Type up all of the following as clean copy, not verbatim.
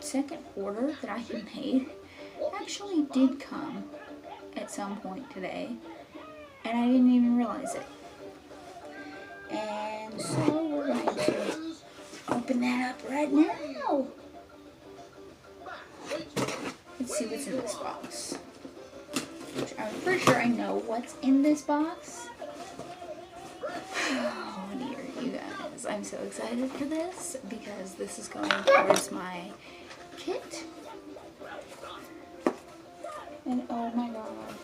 second order that I had made actually did come at some point today, and I didn't even realize it. And so we're going to open that up right now. Let's see what's in this box. Which I'm pretty sure I know what's in this box. Oh dear, you guys. I'm so excited for this because this is going towards my kit. And oh my god.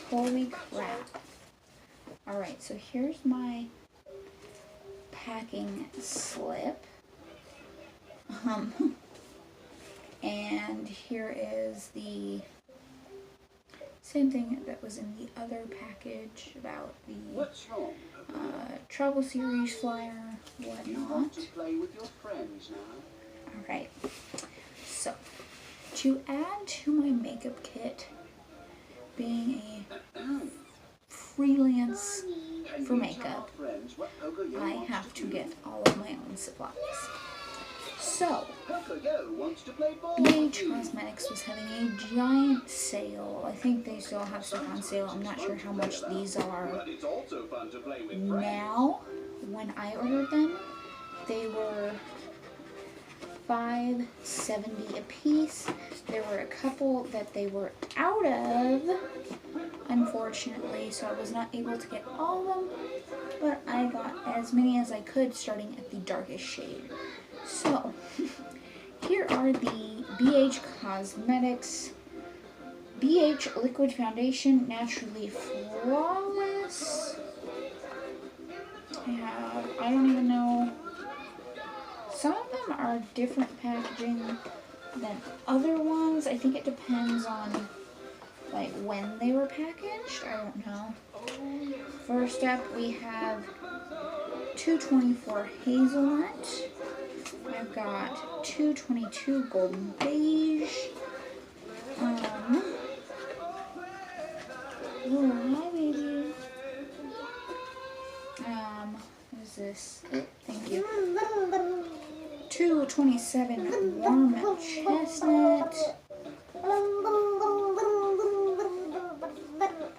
Holy crap. Alright, so here's my packing slip. And here is the same thing that was in the other package about the travel series flyer, whatnot. Alright, so to add to my makeup kit, being a freelance for makeup, I have to get all of my own supplies. So, BH Cosmetics was having a giant sale. I think they still have stuff on sale. I'm not sure how much these are now. When I ordered them, they were $5.70 a piece. There were a couple that they were out of, unfortunately, so I was not able to get all of them, but I got as many as I could, starting at the darkest shade. So, here are the BH Cosmetics BH Liquid Foundation Naturally Flawless. I don't even know, some of them are different packaging than other ones. I think it depends on like when they were packaged. I don't know. First up, we have 224 Hazelnut. I've got 222 Golden Beige. Oh, hi, baby. What is this? Thank you. 227 Warm Chestnut.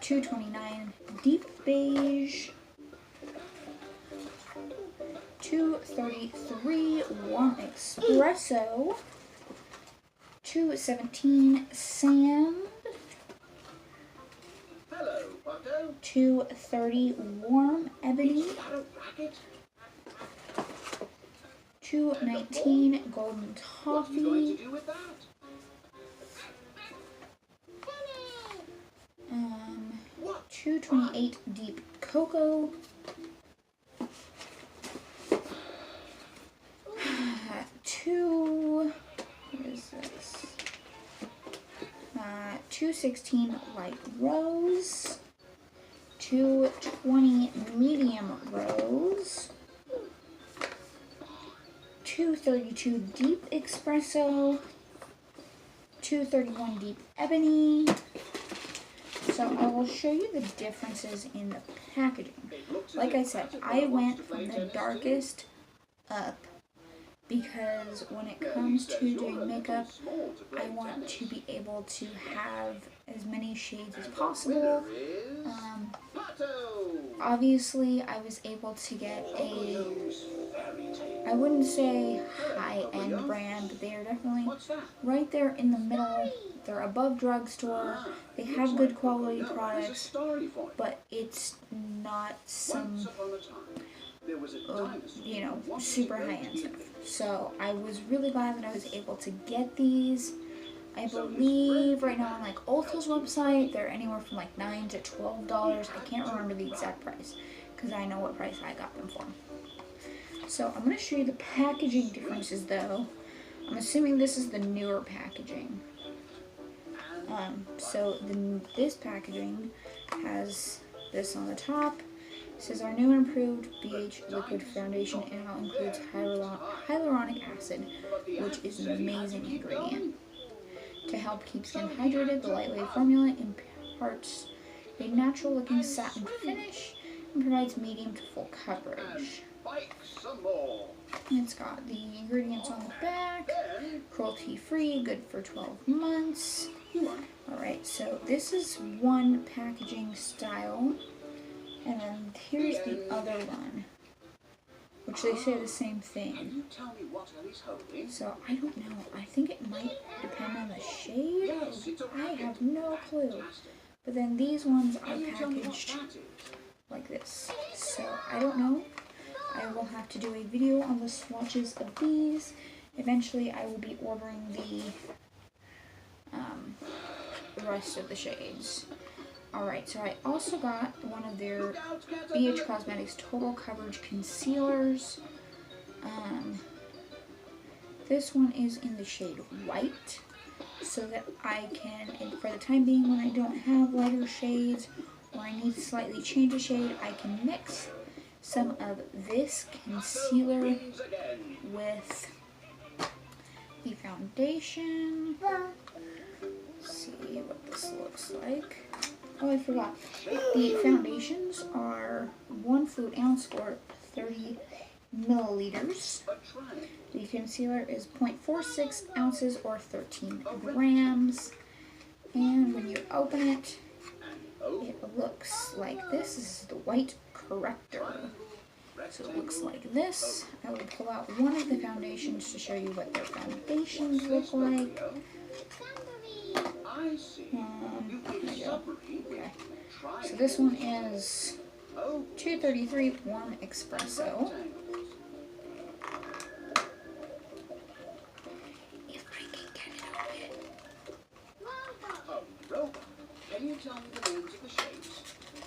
229 Deep Beige. 233 Warm Espresso. 217 Sand. 230 Warm Ebony. 219 Golden Toffee. 228 Deep Cocoa. 216 Light Rose. 220 Medium Rose. 232 Deep Espresso. 231 Deep Ebony. So I will show you the differences in the packaging. Like I said, I went from the darkest up because when it comes to doing makeup, I want to be able to have as many shades as possible. Obviously, I was able to get a, I wouldn't say high-end brand, but they are definitely right there in the middle. They're above drugstore. They have good quality products, but it's not some, you know, super high-end stuff. So I was really glad that I was able to get these. I believe right now on like Ulta's website, they're anywhere from like $9 to $12. I can't remember the exact price because I know what price I got them for. So I'm going to show you the packaging differences though. I'm assuming this is the newer packaging. This packaging has this on the top. It says our new and improved BH Liquid Foundation. It now includes hyaluronic acid, which is an amazing ingredient. To help keep skin hydrated, the lightweight formula imparts a natural-looking satin finish and provides medium to full coverage. It's got the ingredients on the back, cruelty-free, good for 12 months. Alright, so this is one packaging style, and then here's the other one, which they say the same thing. So I don't know, I think it might depend on the shade. I have no clue. But then these ones are packaged like this. So I don't know. I will have to do a video on the swatches of these. Eventually I will be ordering the rest of the shades. Alright, so I also got one of their BH Cosmetics Total Coverage Concealers. This one is in the shade White, so that I can, and for the time being when I don't have lighter shades or I need to slightly change a shade, I can mix some of this concealer with the foundation. Let's see what this looks like. Oh, I forgot. The foundations are 1 fluid ounce or 30 milliliters. The concealer is 0.46 ounces or 13 grams. And when you open it, it looks like this. This is the white corrector. So it looks like this. I will pull out one of the foundations to show you what their foundations look like. There we go. Okay. So this one is 233 Warm Espresso. If I can get it open. Can you tell me the names of the shades?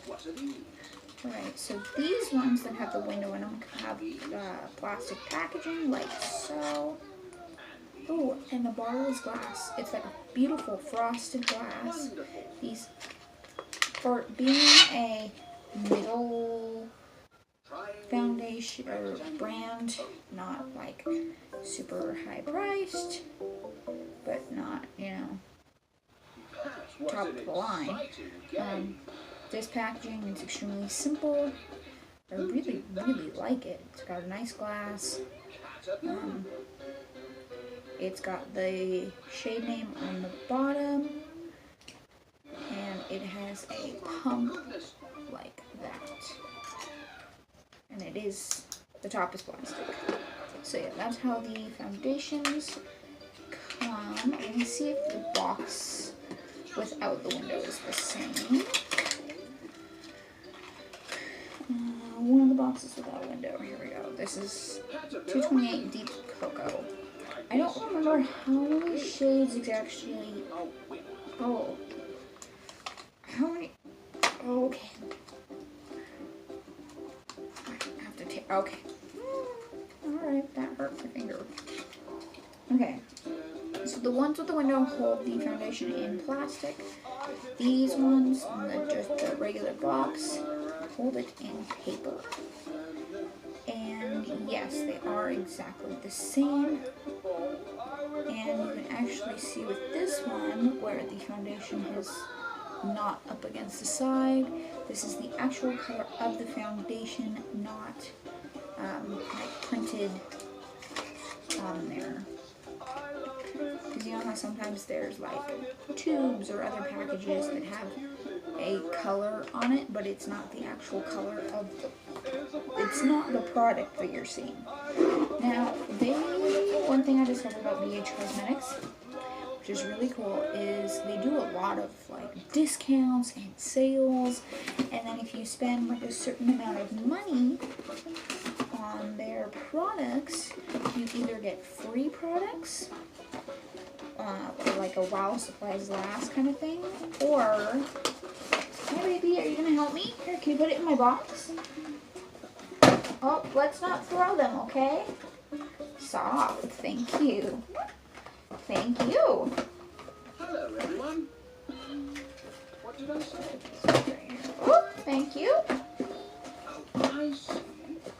What are these? Alright, so these ones that have the window in them have plastic packaging, like so. Oh, and the bottle is glass. It's like a beautiful frosted glass. These, for being a middle foundation or brand, not like super high priced, but not, you know, top of the line. This packaging is extremely simple. I really, really like it. It's got a nice glass. It's got the shade name on the bottom, and it has a pump like that. And it is, the top is plastic. So yeah, that's how the foundations come. Let me see if the box without the window is the same. One of the boxes without a window. Here we go. This is 228 Deep Cocoa. I don't remember how many shades exactly. Oh. How many? Okay. I have to take. Okay. Alright, that hurt my finger. Okay. So the ones with the window hold the foundation in plastic. These ones, just the regular box, hold it in paper. And yes, they are exactly the same. And you can actually see with this one where the foundation is not up against the side. This is the actual color of the foundation, not like printed on there. Because you know how sometimes there's like tubes or other packages that have a color on it, but it's not the actual color of the, it's not the product that you're seeing. Now, one thing I discovered about BH Cosmetics, which is really cool, is they do a lot of like discounts and sales, and then if you spend like a certain amount of money on their products, you either get free products, or like a while supplies last kind of thing, or, hey baby, are you gonna help me? Here, can you put it in my box? Oh, let's not throw them, okay? Soft, thank you. Thank you. Hello everyone. What did I say? Oh, thank you. Oh, I see.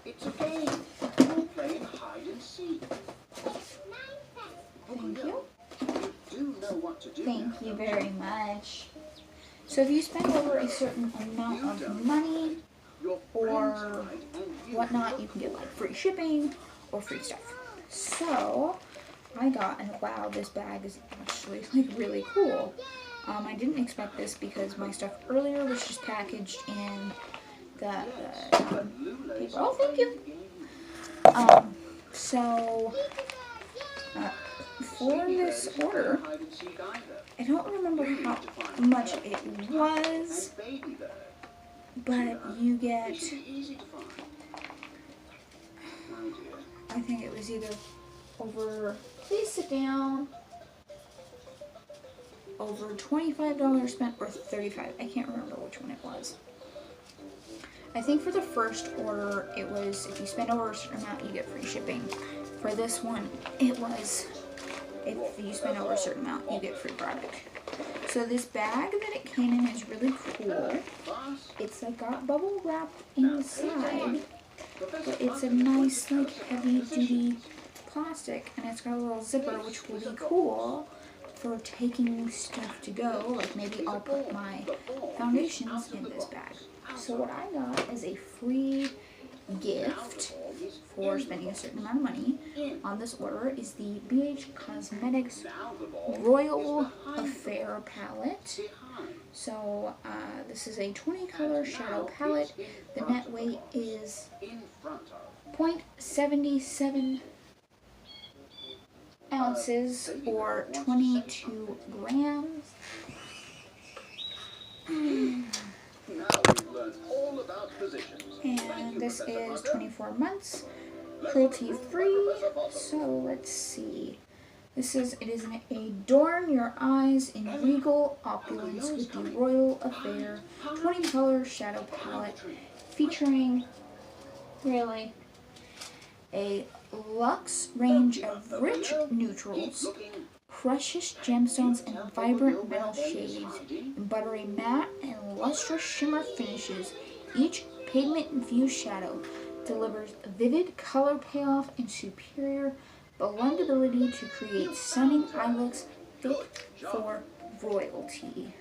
It's a game. We're playing hide and seek. Thank you. You do know what to do. Thank you very much. So if you spend over a certain amount of money or whatnot, you can get like free shipping or free stuff. So I got, and wow, this bag is actually like really cool. I didn't expect this because my stuff earlier was just packaged in the paper. Oh, thank you. So for this order, I don't remember how much it was, but you get, I think it was either over, please sit down, over $25 spent or $35. I can't remember which one it was. I think for the first order, it was if you spend over a certain amount, you get free shipping. For this one, it was if you spend over a certain amount, you get free product. So this bag that it came in is really cool. It's like got bubble wrap inside, but it's a nice like heavy duty plastic, and it's got a little zipper, which will be cool for taking stuff to go. Like maybe I'll put my foundations in this bag. So what I got is a free gift for spending a certain amount of money on this order is the BH Cosmetics Royal Affair palette. So this is a 20 color shadow palette. The net weight is 0.77 ounces or 22 grams. And this is 24 months, cruelty free. So let's see. It is an adorn your eyes in regal opulence with the Royal Affair 20 color shadow palette, featuring really a luxe range of rich neutrals, precious gemstones, and vibrant metal shades in buttery matte and lustrous shimmer finishes. Each pigment-infused shadow delivers vivid color payoff and superior blendability to create stunning eye looks fit for royalty.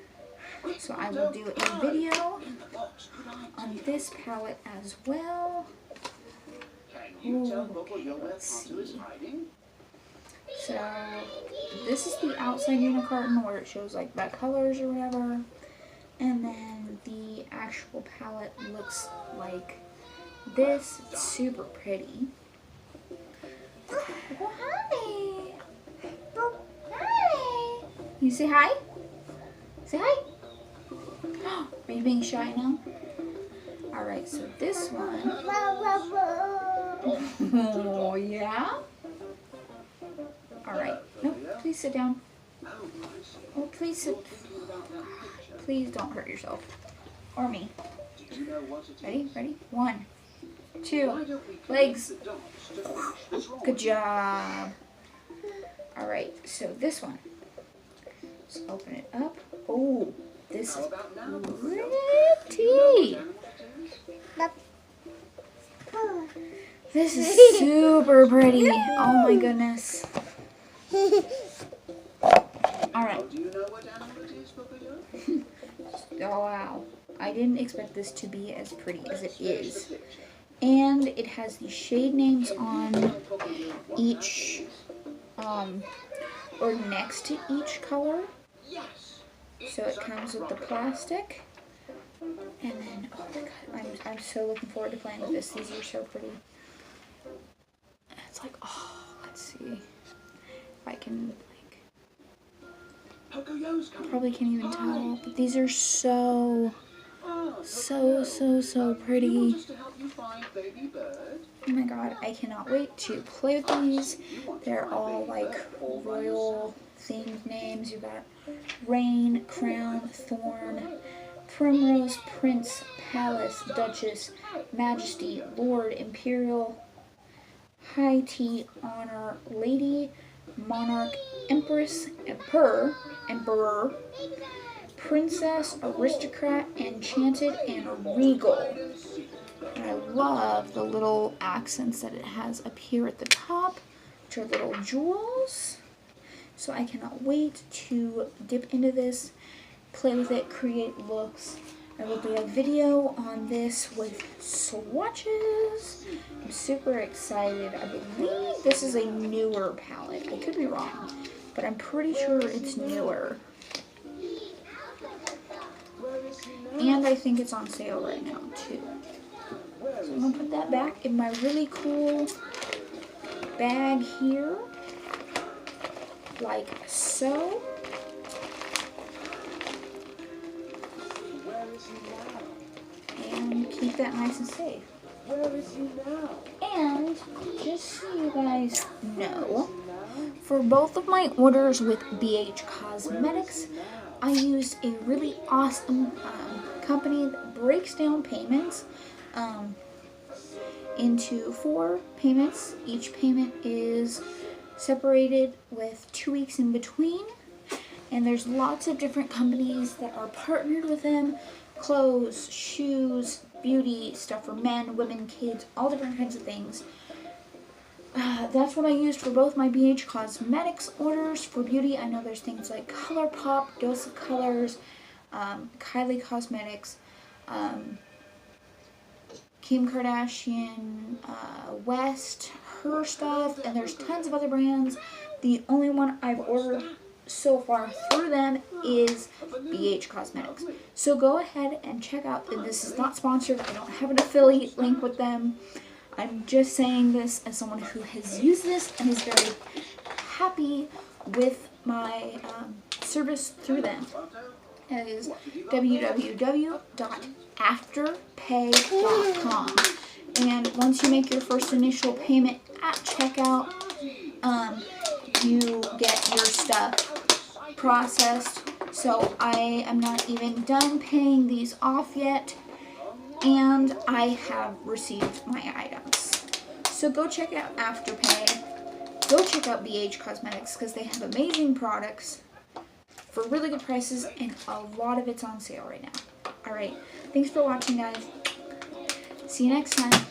So I will do a video on this palette as well. Okay, let's see. So this is the outside unit carton where it shows like the colors or whatever, and then the actual palette looks like this. It's super pretty. Oh, hi! Oh, hi! You say hi? Say hi! Are you being shy now? Alright, so this one. Oh, yeah? Alright. No, please sit down. Oh, please sit. Please don't hurt yourself. Or me. Ready? Ready? 1, 2, legs. Good job. Alright, so this one. Let's open it up. Oh, this is pretty. This is super pretty. Oh my goodness. Alright. Oh wow. I didn't expect this to be as pretty as it is. And it has the shade names on each, or next to each color. So it comes with the plastic. And then, oh my god, I'm so looking forward to playing with this. These are so pretty. It's like, oh, let's see if I can, like, probably can't even tell, but these are so pretty. Oh my god, I cannot wait to play with these. They're all like royal themed names. You've got Reign, Crown, Thorn, Primrose, Prince, Palace, Duchess, Majesty, Lord, Imperial, High Tea, Honor, Lady, Monarch, Empress, Emperor, Princess, Aristocrat, Enchanted, and Regal. And I love the little accents that it has up here at the top, which are little jewels. So I cannot wait to dip into this, play with it, create looks. I I will do a video on this with swatches. I'm super excited. I believe this is a newer palette. I could be wrong, but I'm pretty sure it's newer. And I think it's on sale right now too. So I'm gonna put that back in my really cool bag here, like so. And keep that nice and safe. And just so you guys know, for both of my orders with BH Cosmetics, I used a really awesome company that breaks down payments into 4 payments. Each payment is separated with 2 weeks in between. And there's lots of different companies that are partnered with them. Clothes, shoes, beauty, stuff for men, women, kids, all different kinds of things. That's what I used for both my BH Cosmetics orders. For beauty, I know there's things like ColourPop, Dose of Colors, Kylie Cosmetics, Kim Kardashian, West, her stuff, and there's tons of other brands. The only one I've ordered so far through them is BH Cosmetics. So go ahead and check out, and this is not sponsored. I don't have an affiliate link with them. I'm just saying this as someone who has used this and is very happy with my service through them. It is www.afterpay.com. And once you make your first initial payment at checkout, you get your stuff processed. So I am not even done paying these off yet, and I have received my items. So go check out Afterpay. Go check out BH Cosmetics because they have amazing products for really good prices, and a lot of it's on sale right now. Alright, thanks for watching, guys. See you next time.